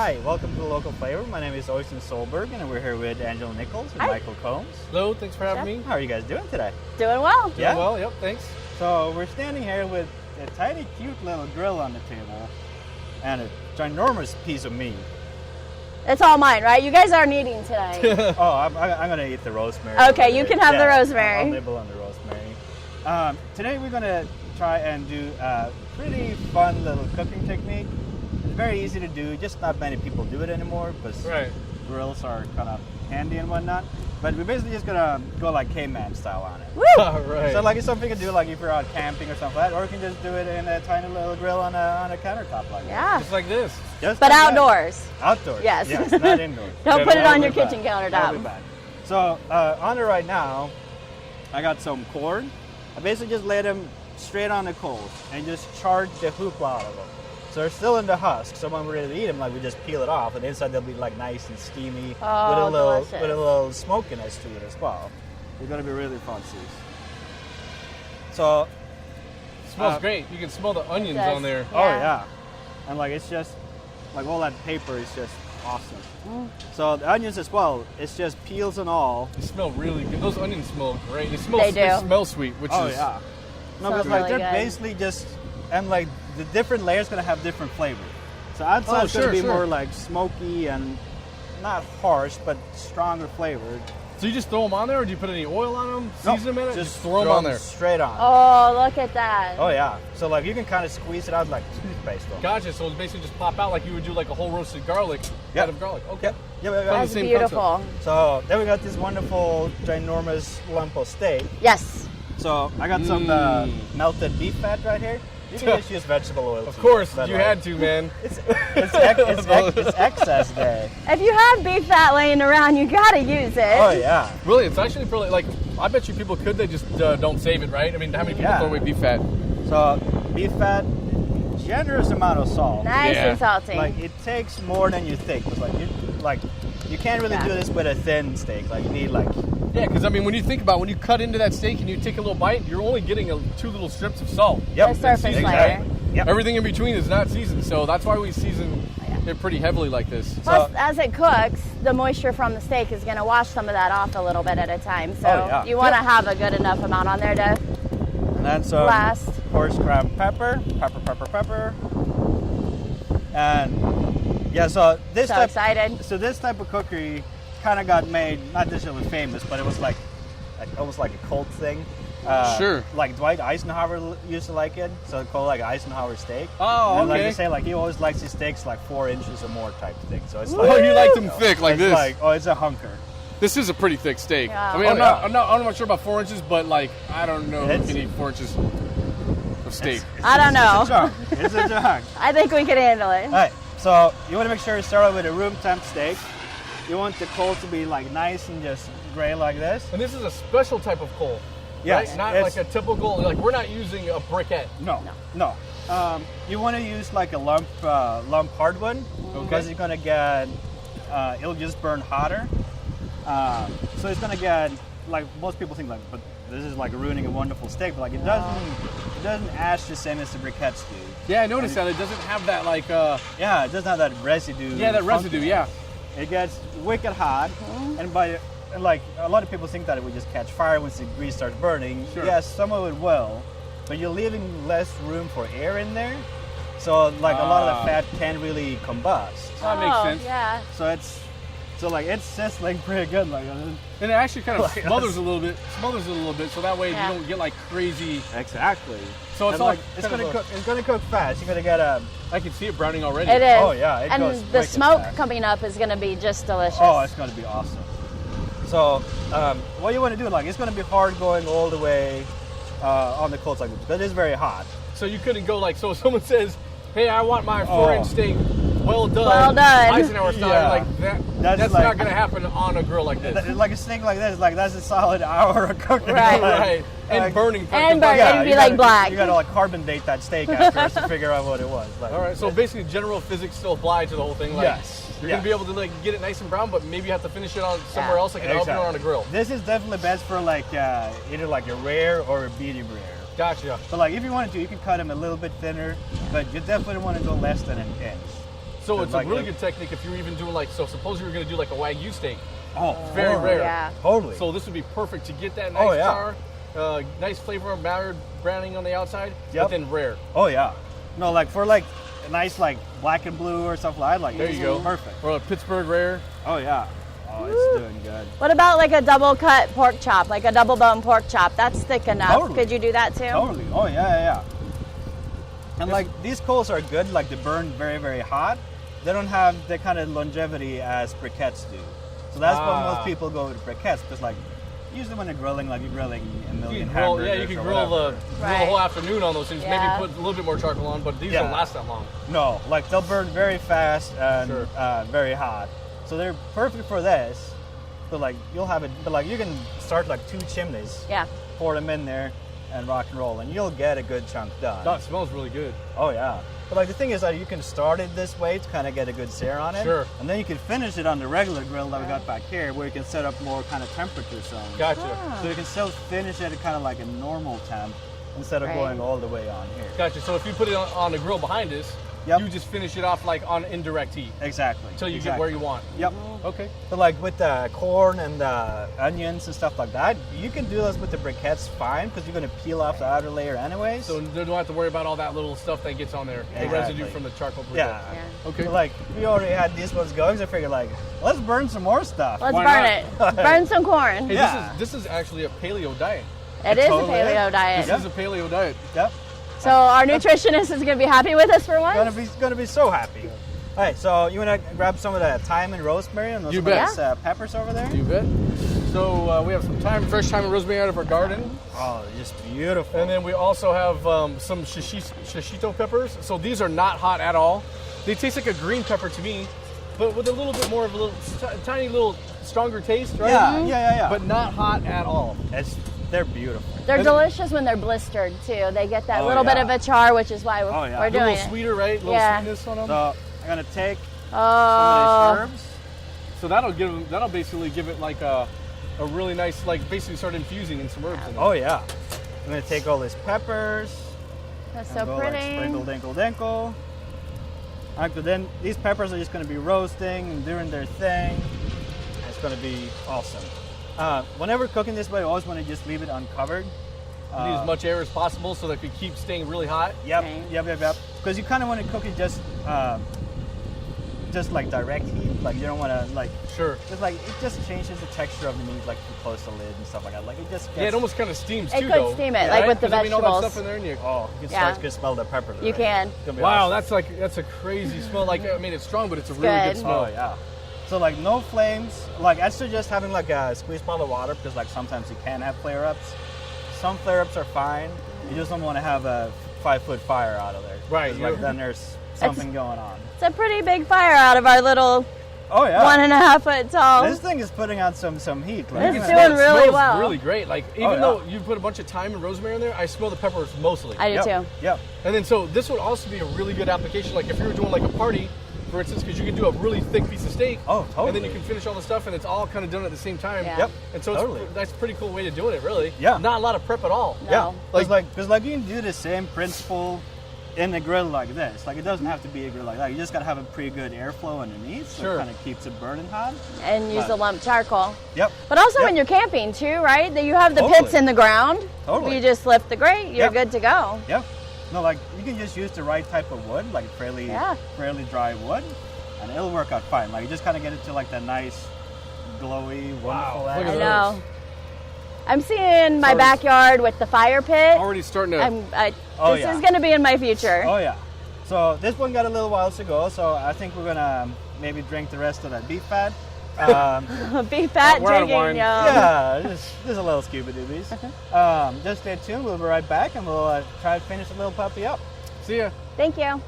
Hi, welcome to the Local Flavor. My name is Oystein Solberg, and we're here with Angela Nichols and Hi. Michael Combs. Hello, thanks for having me. How are you guys doing today? Doing well. Yeah? Doing well, yep, thanks. So we're standing here with a tiny, cute little grill on the table and a ginormous piece of meat. It's all mine, right? You guys aren't eating tonight. Oh, I'm going to eat the rosemary. Okay, you can have the rosemary. I'll nibble on the rosemary. Today we're going to try and do a pretty fun little cooking technique. It's very easy to do, just not many people do it anymore because grills are kind of handy and whatnot. But we're basically just going to go like caveman style on it. Woo! Right. So like it's something you can do like if you're out camping or something like that, or you can just do it in a tiny little grill on a countertop like that. Yeah. Just like this. Just But like that. outdoors. Outdoors. Yes. Yes, not indoors. Don't put it That'll on your be bad. kitchen That'll be countertop. bad. So on it right now, I got some corn. I basically just laid them straight on the coals and just charred the hoopla out of them. So they're still in the husk. So when we're ready to eat them, like we just peel it off, and inside they'll be like nice and steamy Oh, delicious. with a little smokiness to it as well. They're gonna be really fancy. So Smells great. You can smell the onions does. on there. Yeah. oh yeah, and like it's just like all that paper is just awesome. So the onions as well, it's just peels and all. They smell really good. Those onions smell great. They They do. smell sweet, which Oh is yeah. No, Smells because like really they're good. basically just, and like the different layers gonna have different flavor. So outside it's gonna be more like smoky and not harsh, but stronger flavored. So you just throw them on there, or do you put any oil on them? No, Season them in it? just throw them on there. straight on. Oh, look at that. Oh yeah. So like you can kind of squeeze it out like toothpaste. Though. Gotcha. So it's basically just pop out like you would do like a whole roasted garlic Yep. out of garlic. Okay. Yep. That's same beautiful. So then we got this wonderful, ginormous lump of steak. Yes. So I got some melted beef fat right here. You can just use vegetable oil. Of too, course, but, you like, had to, man. It's excess day. If you have beef fat laying around, you gotta use it. Oh yeah. Really, it's actually probably like, I bet you people could, they just don't save it, right? I mean, how many people Yeah. throw away beef fat? So beef fat, generous amount of salt. Nice Yeah. and salty. Like it takes more than you think. 'Cause, you can't really do this with a thin steak. Like you need like Yeah, because I mean, when you think about when you cut into that steak and you take a little bite, you're only getting two little strips of salt. yep. The surface layer. Exactly. Yep. Everything in between is not seasoned, so that's why we season it pretty heavily like this. Plus, as it cooks, the moisture from the steak is going to wash some of that off a little bit at a time. So Oh, yeah. you want to have a good enough amount on there to And then some last. coarse ground pepper. And yeah, so this So type excited. So this type of cookery kind of got made, not necessarily famous, but it was like almost like a cult thing. Sure. Like Dwight Eisenhower used to like it, so it's called like Eisenhower steak. Oh, and like okay. they say, like he always likes his steaks like 4 inches or more type thing. So it's Oh, like you like them thick like it's this. like it's a hunker. This is a pretty thick steak. Yeah. I mean, Oh, I'm not sure about 4 inches, but like I don't know if you can eat 4 inches of steak. I don't know. It's a chunk. It's a chunk. I think we can handle it. All right, so you want to make sure you start out with a room temp steak. You want the coals to be like nice and just gray like this. And this is a special type of coal. Yes, Right? Not it's- like a typical, like we're not using a briquette. No. You want to use like a lump hardwood because you're gonna get it'll just burn hotter. So it's gonna get like most people think like, but this is like ruining a wonderful steak, but like it doesn't ash the same as the briquettes do. Yeah, I noticed that it doesn't have that like Yeah, it doesn't have that residue. yeah, that residue, funkiness. yeah. It gets wicked hot, and like a lot of people think that it would just catch fire once the grease starts burning. Sure. Yes, some of it will, but you're leaving less room for air in there, so like a lot of the fat can't really combust. That makes Oh, sense. Yeah. So it's sizzling pretty good, like And it actually kind of Like smothers us. a little bit, so that way Yeah. you don't get like crazy. exactly. So it's And, all like it's kind gonna of a- cook. It's gonna cook fast. You're gonna get a. I can see it browning already. It is. Oh, yeah, it and goes the wicked smoke fast. coming up is going to be just delicious. Oh, it's gonna be awesome. So what you want to do, like it's gonna be hard going all the way on the coals like this, but it's very hot. So you couldn't go like, so if someone says, hey, I want my Oh. 4-inch steak well done. Well done. Eisenhower style. Yeah. Like That's that's like- not going to happen on a grill like this. Like a steak like this, like that's a solid hour of cooking. Right. Like, Right. And like- burning. And burn. Yeah, It'd be you like gotta- black. You gotta like carbon date that steak afterwards to figure out what it was. Like, All right, so basically general physics still apply to the whole thing. Like, Yes. You're Yeah. going to be able to like get it nice and brown, but maybe you have to finish it on somewhere Yeah. else, like an oven or on a grill. This is definitely best for like either like a rare or a medium rare. Gotcha. So like if you wanted to, you can cut them a little bit thinner, but you definitely want to go less than an inch. So it's a like really the- good technique if you're even doing like, so suppose you were going to do like a Wagyu steak. Oh, Very totally. rare. Yeah. Totally. So this would be perfect to get that nice Oh, yeah. char, nice flavor of Maillard browning on the outside, Yep. but then rare. Oh yeah. No, like for like a nice like black and blue or something like that, like There you go. Perfect. Or a Pittsburgh rare. Oh yeah. Oh, it's doing good. What about like a double cut pork chop, like a double bone pork chop? That's thick enough. Totally. Could you do that too? Totally. Oh yeah. And like these coals are good, like they burn very, very hot. They don't have the kind of longevity as briquettes do. So that's why most people go with briquettes, because like usually when you're grilling, like you're grilling a You million can grill, hamburgers. yeah, you can or grill whatever. the Right. whole afternoon on those things. Yeah. Maybe put a little bit more charcoal on, but these Yeah. don't last that long. No, like they'll burn very fast and Sure. very hot. So they're perfect for this. But like you'll have it, but like you can start like 2 chimneys, Yeah. pour them in there, and rock and roll, and you'll get a good chunk done. That smells really good. Oh yeah. But like the thing is that you can start it this way to kind of get a good sear on it. Sure. And then you can finish it on the regular grill that we got back here, where you can set up more kind of temperature zones. Gotcha. Ah. So you can still finish it at kind of like a normal temp instead of Right. going all the way on here. Gotcha. So if you put it on the grill behind us, Yep. you just finish it off like on indirect heat Exactly. until you get exactly. where you want. Yep. Okay. But like with the corn and the onions and stuff like that, you can do those with the briquettes fine, because you're going to peel off the outer layer anyways. So they don't have to worry about all that little stuff that gets on there, the Exactly. residue from the charcoal briquette. yeah. Yeah. Okay. But like we already had these ones going, so I figured like let's burn some more stuff. Let's Why burn not? it. Burn some corn. Hey, Yeah. this is actually a paleo diet. It is a totally paleo is. diet. This is a paleo diet. Yep. So our nutritionist is going to be happy with us for once. Gonna be so happy. All right, so you wanna grab some of the thyme and rosemary and those You some of bet. those, peppers over there? You bet. So we have some fresh thyme and rosemary out of our garden. Oh, just beautiful. And then we also have some shishito peppers. So these are not hot at all. They taste like a green pepper to me, but with a little bit more of a tiny little stronger taste, right? yeah. But not hot at all. They're beautiful. They're delicious when they're blistered too. They get that Oh, little bit yeah. of a char, which is why we're, Oh, yeah. we're A doing little it. sweeter, right? A little Yeah. sweetness on them. So I'm gonna take some Oh, of these herbs. So that'll basically give it like a really nice, like basically start infusing in some herbs in there. Oh yeah. I'm gonna take all these peppers. that's and so go, like, sprinkle, pretty. dinkle, dinkle. Alright, then these peppers are just gonna be roasting and doing their thing. It's gonna be awesome. Whenever cooking this way, I always want to just leave it uncovered. Need as much air as possible so that it could keep staying really hot. Yep, Okay. yep. Because you kind of want to cook it just like direct heat. Like you don't want to like, Sure. just like it just changes the texture of the meat. Like if you close the lid and stuff like that. Like it just gets, Yeah, it almost kind of steams It too, could though. steam it, Yeah, like right? with the 'Cause, I mean, all that vegetables. stuff in there, and you, oh, you can Yeah. start to smell the pepper. You can. It's gonna be wow, awesome. that's a crazy smell. Like I mean, it's strong, but it's a really good. good smell. Oh yeah. So like no flames. Like I suggest having like a squeeze bottle of water, because like sometimes you can have flare ups. Some flare ups are fine. You just don't want to have a 5-foot fire out of there. Right, 'Cause, like you- then there's something going on. It's a pretty big fire out of our little Oh yeah. 1.5 foot tall. This thing is putting out some heat. Like, It's you know. doing It really smells well. really great. Like even yeah. though you put a bunch of thyme and rosemary in there, I smell the peppers mostly. I do Yep, too. Yep. And then so this would also be a really good application. Like if you were doing like a party, for instance, because you can do a really thick piece of steak. Oh, totally. And then you can finish all the stuff, and it's all kind of done at the same time. Yeah. Yep. And so Totally. that's a pretty cool way to doing it, really. Yeah. Not a lot of prep at all. No. Yeah. Like- Because like you can do the same principle in a grill like this. Like it doesn't have to be a grill like that. You just gotta have a pretty good airflow underneath, so Sure. it kind of keeps it burning hot. And use Right. the lump charcoal. Yep. But also Yep. when you're camping too, right? That you have the Totally. pits in the ground. Totally. You just lift the grate, you're Yep. good to go. Yep. No, like you can just use the right type of wood, like fairly dry wood, and it'll work out fine. Like you just kind of get it to like that nice, glowy, wonderful. Look at I edge. those. know. I'm seeing my Sorry. backyard with the fire pit. Already starting to. Oh, this yeah. is going to be in my future. Oh yeah. So this one got a little while to go, so I think we're gonna maybe drink the rest of that beef fat. Beef fat We're out of drinking. wine. Yeah, just a little scuba doobies. Just stay tuned. We'll be right back, and we'll try to finish the little puppy up. See ya. Thank you.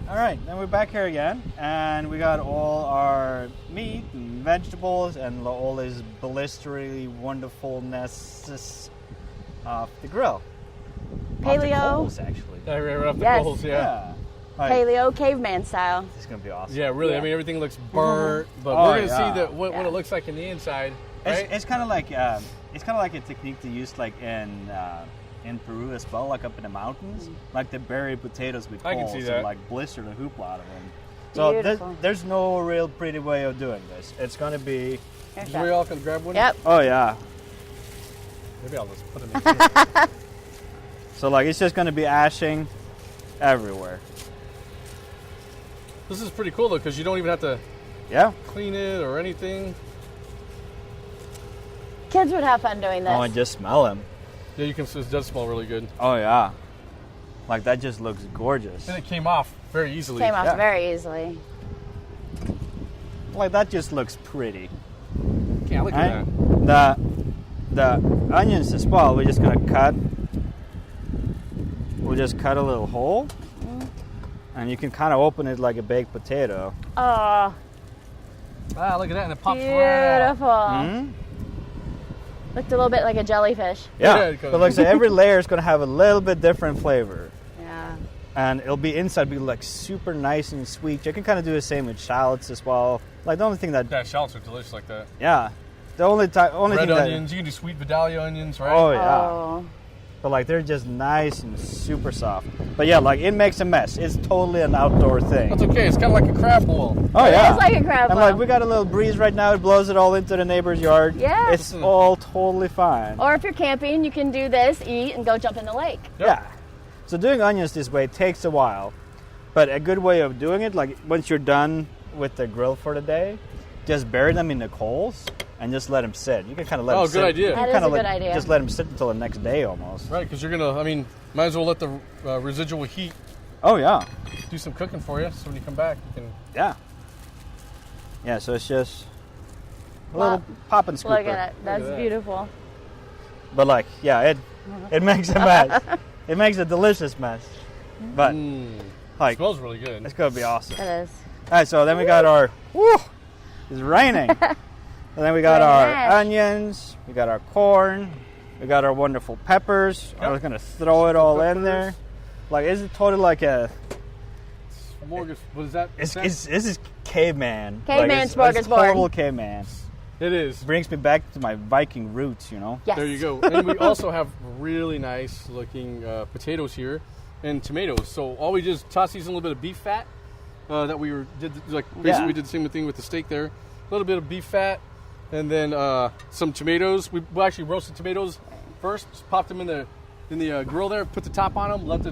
All right, then we're back here again, and we got all our meat and vegetables and all this blistery wonderfulness off the grill. Off the Paleo. coals, actually. Yeah, right off the Yes. coals, yeah. Like, Paleo caveman style. this is gonna be awesome. Yeah, really. Yeah. I mean, everything looks burnt, but Oh, we're gonna yeah. see what Yeah. it looks like in the inside, right? It's kind of like a technique to use like in Peru as well, like up in the mountains, like they bury potatoes with I can coals see and that. like blister the hoop out of them. So Beautiful. there's no real pretty way of doing this. It's gonna be, Here's We that. all can grab one. Yep. oh yeah. Maybe I'll just put them in here. So like it's just gonna be ashing everywhere. This is pretty cool though, because you don't even have to Yeah. clean it or anything. Kids would have fun doing this. Oh, and just smell them. Yeah, you can. It does smell really good, Oh yeah. Like that just looks gorgeous. and it came off very easily. Came off Yeah. very easily. Like that just looks pretty. Yeah, look Right? at that. The onions as well, we're just gonna cut. We'll just cut a little hole, and you can kind of open it like a baked potato. Oh, Ah, look at that, and it pops right out. beautiful. Mhm. Looked a little bit like a jellyfish. Yeah, Yeah, it goes- but like I said, every layer is gonna have a little bit different flavor, Yeah. and it'll be inside be like super nice and sweet. You can kind of do the same with shallots as well. Like the only thing that, Yeah, shallots are delicious like that. yeah, the only Red thing onions, you can do sweet Vidalia onions, right? Oh yeah. Oh. But like they're just nice and super soft. But yeah, like it makes a mess. It's totally an outdoor thing. That's okay. It's kind of like a crab boil. Oh It yeah. is like a crab And boil. like we got a little breeze right now. It blows it all into the neighbor's yard. Yeah. It's all totally fine. Or if you're camping, you can do this, eat, and go jump in the lake. Yeah. So doing onions this way takes a while, but a good way of doing it, like once you're done with the grill for the day, just bury them in the coals and just let them sit. You can kind of let Oh, them good sit. idea. You That can is kinda a good idea. Just let them sit until the next day almost. Right, because you're gonna. I mean, might as well let the residual heat Oh yeah. do some cooking for you. So when you come back, you can. Yeah. Yeah, so it's just a Wow. little pop and scooper. Look at it. That's that. beautiful. But like, yeah, it makes a mess. It makes a delicious mess. But like, Smells really good. it's gonna be awesome. It is. All right, so then we got our. Woo, it's raining. And then we got Very our nice. onions. We got our corn. We got our wonderful peppers. I was gonna throw it all in there. Like, is it totally like a? Morgus, what is that? This is caveman. Caveman like, it's smorgasbord. total caveman. It is. Brings me back to my Viking roots, you know. Yes. There you go. And we also have really nice looking potatoes here and tomatoes. So all we did is toss these in a little bit of beef fat that we did basically Yeah. we did the same thing with the steak there. A little bit of beef fat and then some tomatoes. We actually roasted tomatoes first, just popped them in the grill there, put the top on them, let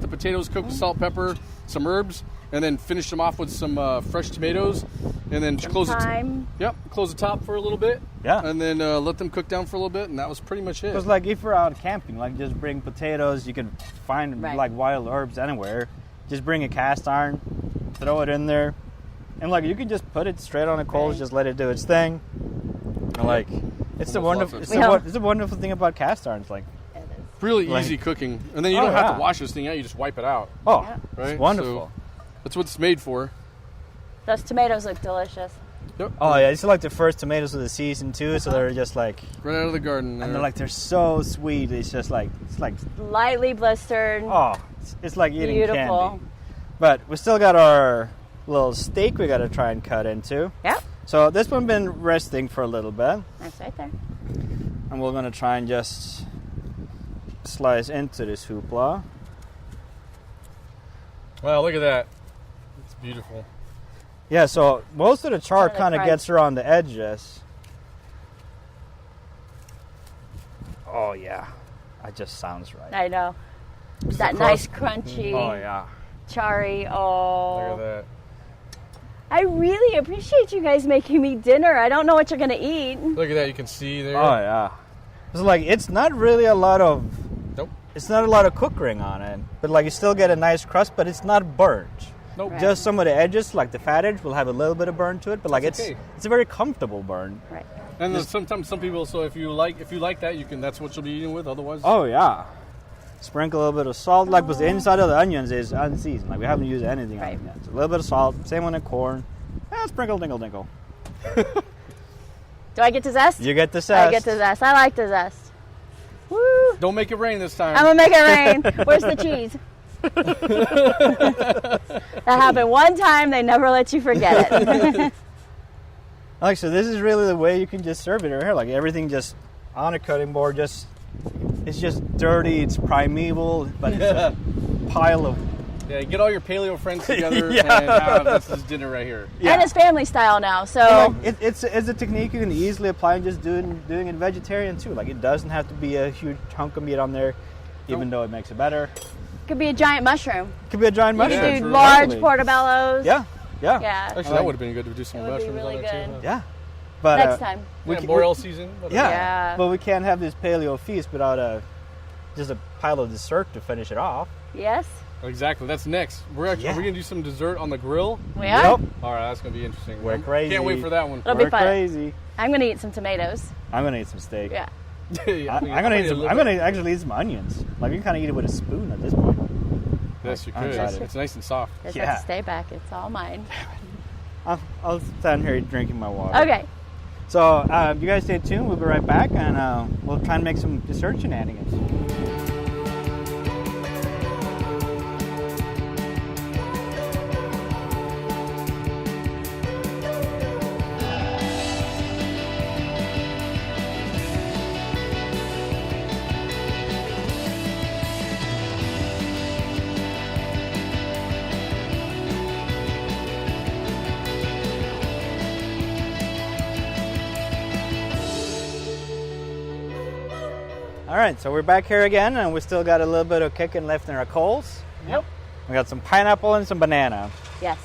the potatoes cook with salt, pepper, some herbs, and then finish them off with some fresh tomatoes, and then close Thyme. close the top for a little bit. Yeah. And then let them cook down for a little bit, and that was pretty much it. Because like if we're out camping, like just bring potatoes. You can find Right. like wild herbs anywhere. Just bring a cast iron, throw it in there, and like you can just put it straight on the coals. Right. Just let it do its thing. And like it's the Almost wonderful. lost It's it. the, Yeah. it's the wonderful thing about cast irons. Like It is. Really Like- easy cooking, and then you Oh, don't have yeah. to wash this thing out. You just wipe it out, oh, Yeah. right? it's wonderful. So that's what it's made for. Those tomatoes look delicious. Yep. Oh yeah, it's like the first tomatoes of the season too. So they're just like, Right out of the garden. and there. they're so sweet. It's just like Lightly blistered. oh, it's like eating Beautiful. candy. But we still got our little steak we got to try and cut into. Yep. So this one been resting for a little bit, That's right there. and we're gonna try and just slice into this hoopla. Wow, look at that. It's beautiful. Yeah, so most of the char Kinda kind of crunch. gets around the edges. Oh yeah, that just sounds right. I know. Is That the nice crust- crunchy, Oh yeah. charry. Look Oh. at that. I really appreciate you guys making me dinner. I don't know what you're going to eat. Look at that. You can see there. Oh yeah. It's like it's not really a lot of. Nope. It's not a lot of cook ring on it, but like you still get a nice crust, but it's not burnt. Nope. Right. Just some of the edges, like the fat edge, will have a little bit of burn to it, but like That's it's okay. it's a very comfortable burn. Right. And then sometimes some people. So if you like that, you can. That's what you'll be eating with. Otherwise. Oh yeah. Sprinkle a little bit of salt, like because the inside of the onions is unseasoned. Like we haven't used anything on Right. them yet. So a little bit of salt. Same on the corn. Sprinkle, dinkle, dinkle. Do I get to zest? You get the zest. I get to zest. I like the zest. Woo! Don't make it rain this time. I'm gonna make it rain. Where's the cheese? That happened one time. They never let you forget it. Like so, this is really the way you can just serve it right here. Like everything just on a cutting board. Just it's just dirty. It's primeval, but it's a pile of. Yeah, get all your paleo friends together Yeah. and have this is dinner right here. Yeah. And it's family style now, so Like, it's a technique you can easily apply and just doing it vegetarian too. Like it doesn't have to be a huge chunk of meat on there, even though it makes it better. it could be a giant mushroom. It could be a giant You mushroom. could do true. large Totally. portobellos. Yeah, yeah, Yeah. Actually, that would have been good to do some It would be mushrooms really on that good. too. Huh? yeah. But Next time. We can- Boreal season. whatever. Yeah. Yeah. But we can't have this paleo feast without just a pile of dessert to finish it off. Yes. Exactly. That's next. We're gonna do some dessert on the grill. We are. Yep. All right, that's gonna be interesting. We're crazy. Can't wait for that one. It'll be We're fun. crazy. I'm gonna eat some tomatoes. I'm gonna eat some steak. Yeah. Yeah, I'm gonna actually eat some onions. Like you can kind of eat it with a spoon at this point. Yes, you I'm could. excited. It's nice and soft. Just Yeah. have to stay back. It's all mine. I'll stand here drinking my water. Okay. So you guys stay tuned. We'll be right back, and we'll try and make some dessert shenanigans. All right, so we're back here again, and we still got a little bit of kicking left in our coals. Yep. We got some pineapple and some banana. Yes.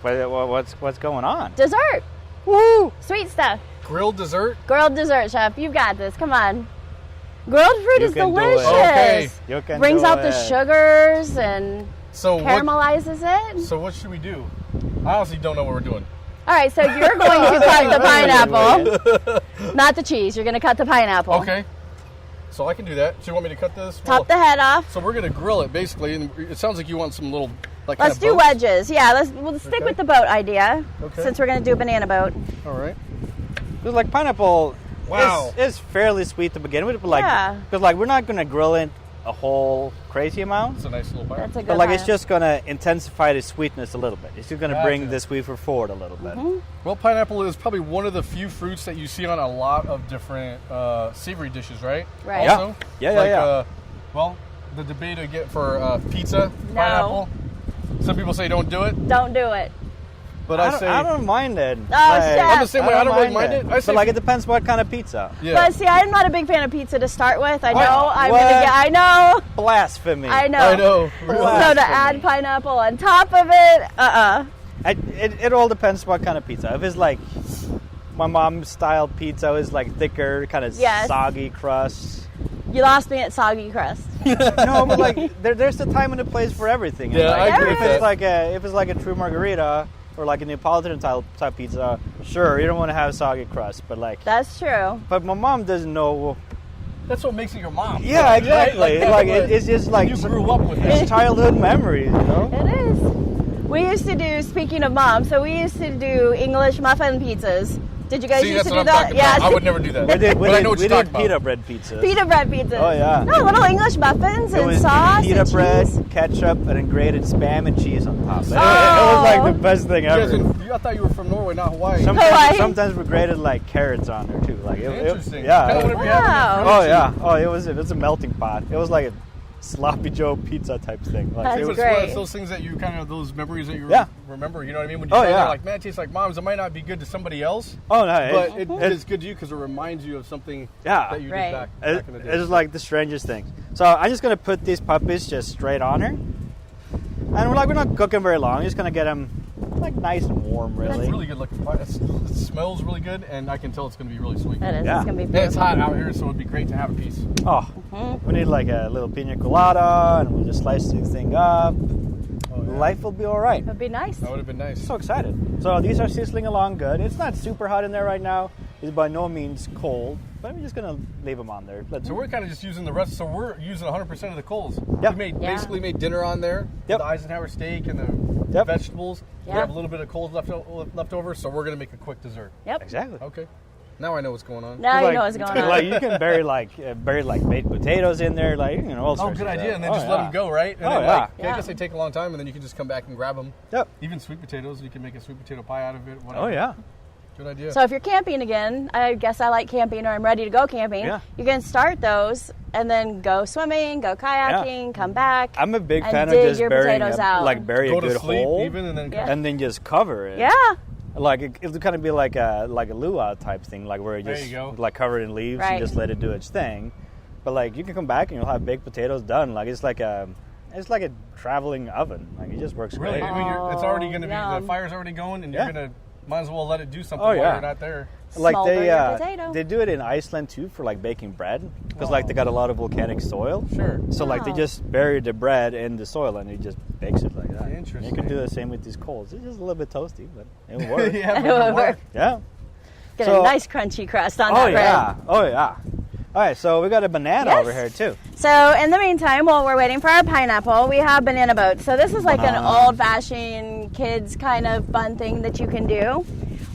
What's going on? Dessert. Woo! Sweet stuff. Grilled dessert. Grilled dessert, chef. You've got this. Come on. Grilled fruit You is can do it. delicious. Okay. You can Brings do out the it. sugars and So what? caramelizes it. So what should we do? I honestly don't know what we're doing. All right, so you're going to cut the pineapple, not the cheese. You're going to cut the pineapple. Okay. So I can do that. So you want me to cut this? Top the head off. So we're gonna grill it basically, and it sounds like you want some little like. Let's kind do of boats. wedges. Yeah, we'll stick Okay. with the boat idea Okay. since we're going to do a banana boat. All right. Because like pineapple Wow. is fairly sweet to begin with, but like Yeah. because like we're not gonna grill it a whole crazy amount, It's a nice little bite. That's a good but like it's pineapple. just gonna intensify the sweetness a little bit. It's just gonna bring Gotcha. the sweet forward a little bit. Well, pineapple is probably one of the few fruits that you see on a lot of different savory dishes, right? Right. Also, Yeah, like, yeah. well, the debate I get for pizza, No. pineapple. Some people say don't do it, Don't do it. but I I don't mind it. Chef. I'm the same way. I don't really mind it. I say But like it depends what kind of pizza. yeah. But see, I'm not a big fan of pizza to start with. I know What? I'm What? gonna get. I know. Blasphemy. I know. I know. So Blasphemy. to add pineapple on top of it, It all depends what kind of pizza. If it's like my mom's style pizza is like thicker, kind of Yes. soggy crust. You lost me at soggy crust. No, but like there's the time and the place for everything. And Yeah, like, I agree if with it's that. if it's like a true margarita or like a Neapolitan type pizza, sure you don't want to have soggy crust, but like That's true. but my mom doesn't know. That's what makes it your mom. Yeah, right? exactly. Like, Like that's what- it's just like you grew up with it. it's childhood memories, you know. It is. We used to do. Speaking of mom, so we used to do English muffin pizzas. Did you guys See, used that's to what do I'm that? talking about. I would never do that. We did, but I know what we you're did talking pita about. bread pizza. Pita bread pizzas. Oh, yeah. No, little English muffins It and was sauce pita and bread, cheese. ketchup, and then grated spam and cheese on top. It was Oh. like the best thing You guys ever. I thought you were from Norway, not Hawaii. Hawaii. Sometimes we grated like carrots on there too. Like Interesting. yeah. Kinda whatever you have in your Wow. fridge. Oh yeah. Oh, it was a melting pot. It was like a sloppy Joe pizza type thing. Like, That's it It was, was one great. of those things that you kind of those memories that you Yeah. remember. You know what I mean? When you Oh, try it, yeah. you're like, man, it tastes like mom's. It might not be good to somebody else, oh no. but it is good to you because it reminds you of something Yeah. that you Right. did back in the day. It's like the strangest thing. So I'm just gonna put these puppies just straight on her, and we're not cooking very long. Just gonna get them like nice and warm, It's really. really good looking pie. It smells really good, and I can tell it's going to be really sweet. It is. Yeah. It's gonna be And it's beautiful. hot out here, so it'd be great to have a piece. Oh, we need like a little pina colada, and we'll just slice the thing up. Oh, yeah. Life will be all right. It'd be nice. That would have been nice. So excited. So these are sizzling along good. It's not super hot in there right now, It's by no means cold, but I'm just gonna leave them on there. So we're kind of just using the rest. So we're using 100% of the coals. Yeah. We basically made dinner on there. Yep. The Eisenhower steak and the Yep. vegetables. Yeah. We have a little bit of coals left over, so we're gonna make a quick dessert. Yep. Exactly. Okay. Now I know what's going on. Now you know what's going on. Like you can bury baked potatoes in there, like all Oh, sorts good of idea. stuff. And then just let them go, right? And then, yeah. I guess they take a long time, and then you can just come back and grab them. Yep. Even sweet potatoes, you can make a sweet potato pie out of it. Whatever. Oh yeah. Good idea. So if you're camping again, I guess I like camping or I'm ready to go camping. Yeah. You can start those and then go swimming, go kayaking, come back. I'm a big and fan of dig just your burying potatoes out. bury Go a to good sleep hole, even, and then Yeah. and then just cover it. Yeah. Like it'll kind of be like a luau type thing, like where it There just you go. like covered in leaves Right. and just let it do its thing. But like you can come back and you'll have baked potatoes done. Like it's like a traveling oven. Like it just works really, great. I mean, it's already going to be, yum. the fire's already going, and you're Yeah. going to, might as well let it do something Oh, while yeah. you're not there. Like Smolder your potato. they do it in Iceland too for like baking bread because like they got a lot of volcanic soil. Sure. So like they Wow. just bury the bread in the soil and it just bakes it like that. Interesting. You can do the same with these coals. It's just a little bit toasty, but it will work. Yeah, It but will it'll work. Yeah. Get So- a nice crunchy crust on Oh that bread. yeah. Oh yeah. All right, so we got a banana Yes. over here too. So in the meantime, while we're waiting for our pineapple, we have banana boats. So this is like an Banana. old-fashioned kids kind of fun thing that you can do.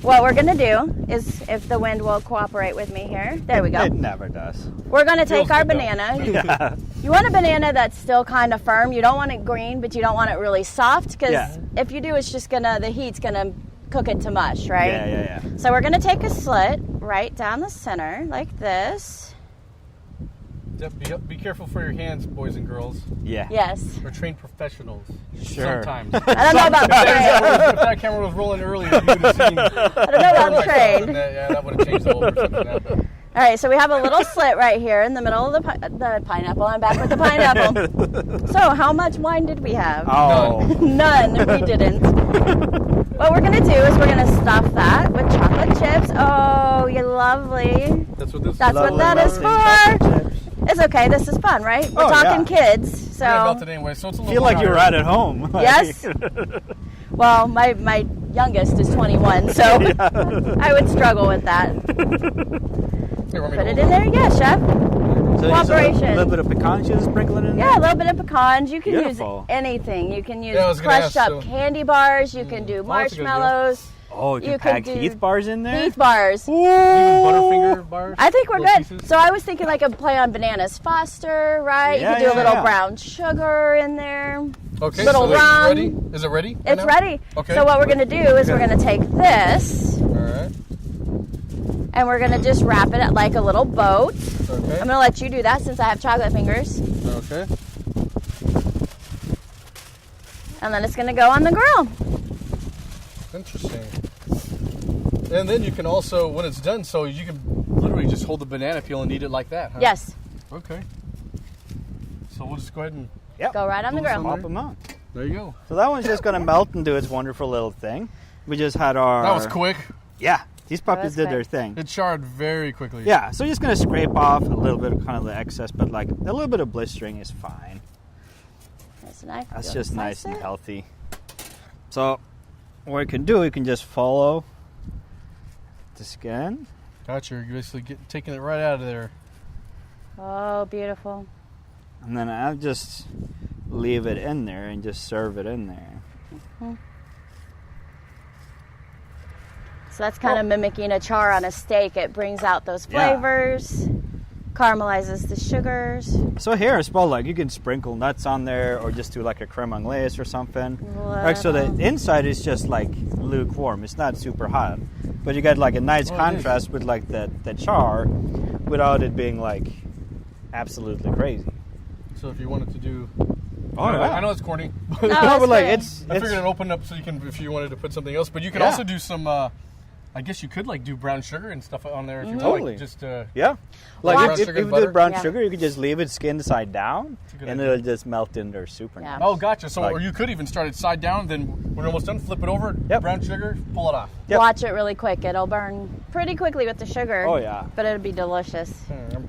What we're gonna do is, if the wind will cooperate with me here, there we go. It never does. We're gonna take Feels our good, though. banana. Yeah. You want a banana that's still kind of firm. You don't want it green, but you don't want it really soft because Yeah. if you do, it's just the heat's gonna cook it to mush, right? Yeah. So we're gonna take a slit right down the center like this. Be careful for your hands, boys and girls. Yeah. Yes. We're trained professionals. Sure. Sometimes. I don't know about trained. If that camera was rolling earlier, you would have seen. I don't know about trained. Yeah, that would have changed the whole perception. All right, so we have a little slit right here in the middle of the pineapple. I'm back with the pineapple. So how much wine did we have? Oh. None. We didn't. What we're going to do is we're going to stuff that with chocolate chips. Oh, you lovely. That's what this That's what Lovely that is melting for. chocolate chips. It's okay. This is fun, right? We're Oh, talking yeah. kids. We're gonna melt So, it anyway, so it's a I little feel like more you're right at home. yes. Well, my youngest is 21, so I would struggle with that. Here, want me Put to it hold in there. Yeah, chef. So Cooperation. a little bit of pecan juice sprinkling in there. Yeah, a little bit of pecans. You can Beautiful. use anything. You can use Yeah, I was gonna crushed ask, up so- candy bars. You can do that's a good deal. marshmallows. Oh, you You can pack could do Heath bars in there. Heath bars. Even Butterfinger bars. I think we're little good. pieces? So I was thinking like a play on bananas Foster, right? Yeah, you could do yeah, a little yeah. brown sugar in there. Okay, little so it's rum. ready? Is it ready? right It's now? ready. Okay. So what we're gonna do is we're gonna take this All right. and we're gonna just wrap it at like a little boat. Okay. I'm gonna let you do that since I have chocolate fingers. Okay. And then it's gonna go on the grill. Interesting. And then you can also, when it's done, so you can literally just hold the banana peel and eat it like that, huh? Yes. Okay. So we'll just go ahead and, Yep. Go right on the Pull grill. some Pop them out. there you go. So that one's just gonna melt and do its wonderful little thing. We just had our. That was quick. Yeah, these puppies was did their quick. thing. It charred very quickly. Yeah, so just gonna scrape off a little bit of kind of the excess, but like a little bit of blistering is fine. That's nice. That's You just wanna nice slice and it? healthy. So what you can do, you can just follow the skin. Gotcha. You're basically taking it right out of there. Oh, beautiful. And then I'll just leave it in there and just serve it in there. So that's kind of mimicking a char on a steak. It brings out those Yeah. flavors, caramelizes the sugars. So here as well, like you can sprinkle nuts on there or just do like a creme anglaise or something. Like so the inside is just like lukewarm. It's not super hot. But you get like a nice Oh, it contrast with like the char without it being like absolutely crazy. So if you wanted to do, Oh, I know it's corny. No, No, it's but like good. it's I figured it opened up so you can, if you wanted to put something else. But you can Yeah. also do some. I guess you could like do brown sugar and stuff on there if you want. Totally. Like, just yeah. Brown Like if sugar you and do butter? brown Yeah. sugar, you could just leave it skin side down a good and idea. it'll just melt in there super Yeah. nice. Oh, gotcha. So, Like- or you could even start it side down. Then when you're almost done, flip it over. Yep. Brown sugar, pull it off. Yep. Watch it really quick. It'll burn pretty quickly with the sugar. Oh, yeah. But it'll be delicious.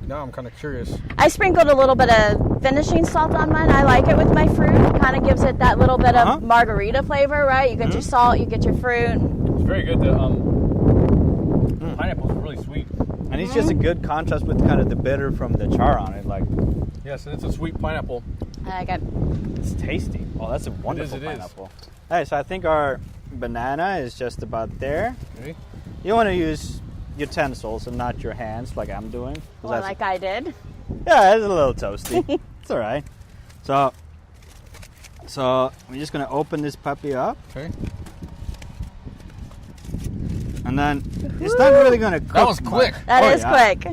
Now I'm kind of curious. I sprinkled a little bit of finishing salt on mine. I like it with my fruit. Kind of gives it that little bit Uh-huh. of margarita flavor, right? You get your salt, you get your fruit. It's very good. Pineapple's really sweet. And it's just a good contrast with kind of the bitter from the char on it. Like, Yes, and it's a sweet pineapple. I like it. it's tasty. Oh, that's a wonderful it is. pineapple. All right, so I think our banana is just about there. Okay. You want to use utensils and not your hands like I'm doing. 'cause Well, that's- like I did. yeah, it's a little toasty. It's all right. So we're just going to open this puppy up. Okay. And then it's not really going to cook. That was quick. much. That Oh, is yeah. quick.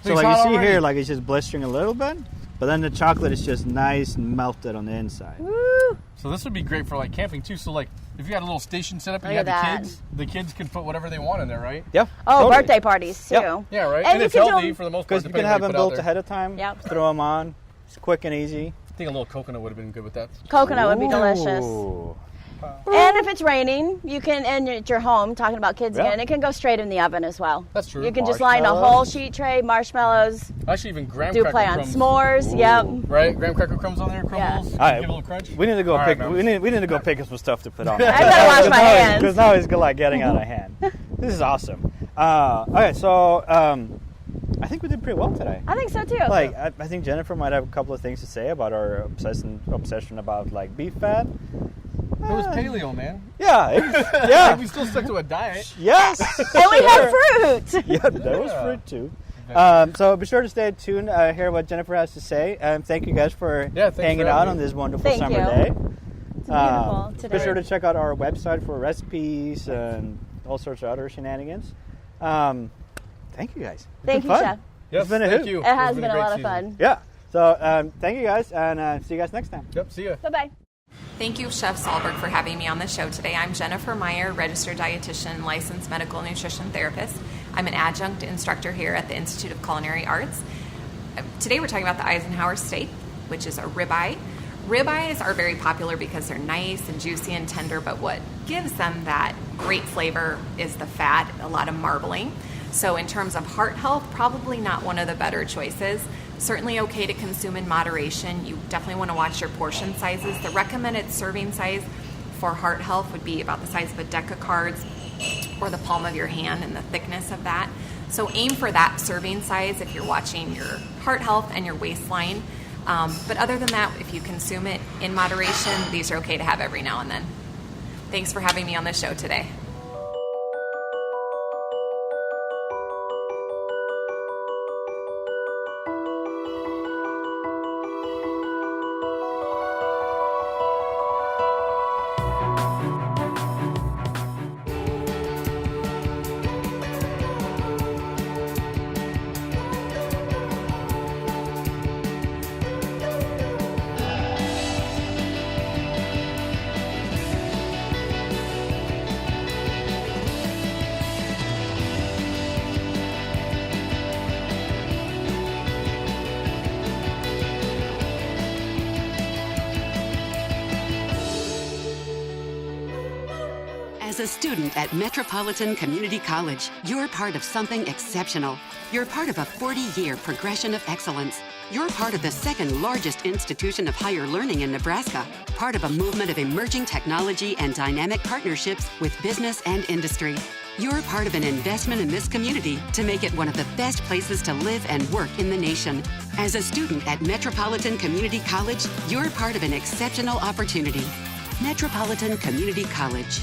So It's like hot you see already. here, like it's just blistering a little bit, but then the chocolate is just nice and melted on the inside. Woo! So this would be great for like camping too. So like if you had a little station set up and Look you at had that. the kids can put whatever they want in there, right? Yep. Oh, totally. birthday parties too. Yep. Yeah, right. And And, you it's can do healthy them- for the most part. Because you can depending on have what them you put out built there. ahead of time. Yep. Throw them on. It's quick and easy. I think a little coconut would have been good with that. Coconut would be delicious. Ooh. And if it's raining, you can, and at your home, talking about kids Yeah. again, it can go straight in the oven as well. That's true. You can just line a Marshmallows. whole sheet tray, marshmallows, Actually, even graham do cracker play on crumbs. s'mores. Ooh. Yep. Right, graham cracker crumbs on there, Yeah. crumbles. All right. Give it a little crunch. We need to go All right, pick. man. We need to go pick up some stuff to put on. I better wash my hands. Because now it's like getting out of hand. This is awesome. Okay, so I think we did pretty well today. I think so too. Like I think Jennifer might have a couple of things to say about our obsession about like beef fat. It was paleo, man. Yeah, yeah, We still stuck to a diet. yes. and we had fruit. Yeah, there was fruit too. So be sure to stay tuned, hear what Jennifer has to say. Thank you guys for Yeah, thanks hanging for out having on me. this wonderful Thank summer you. day. It's beautiful Be today. sure to check out our website for recipes and all sorts of other shenanigans. Thank you guys. It's Thank been you, fun. Chef. Yes, been a thank hoot. you. It has It's been a great lot of season. fun. Yeah. So thank you guys, and see you guys next time. Yep, see ya. Bye bye. Thank you, Chef Sahlberg, for having me on the show today. I'm Jennifer Meyer, registered dietitian, licensed medical nutrition therapist. I'm an adjunct instructor here at the Institute of Culinary Arts. Today we're talking about the Eisenhower steak, which is a ribeye. Ribeyes are very popular because they're nice and juicy and tender, but what gives them that great flavor is the fat, a lot of marbling. So in terms of heart health, probably not one of the better choices. Certainly okay to consume in moderation. You definitely want to watch your portion sizes. The recommended serving size for heart health would be about the size of a deck of cards or the palm of your hand and the thickness of that. So aim for that serving size if you're watching your heart health and your waistline. But other than that, if you consume it in moderation, these are okay to have every now and then. Thanks for having me on the show today. As a student at Metropolitan Community College, you're part of something exceptional. You're part of a 40-year progression of excellence. You're part of the second largest institution of higher learning in Nebraska, part of a movement of emerging technology and dynamic partnerships with business and industry. You're part of an investment in this community to make it one of the best places to live and work in the nation. As a student at Metropolitan Community College, you're part of an exceptional opportunity. Metropolitan Community College.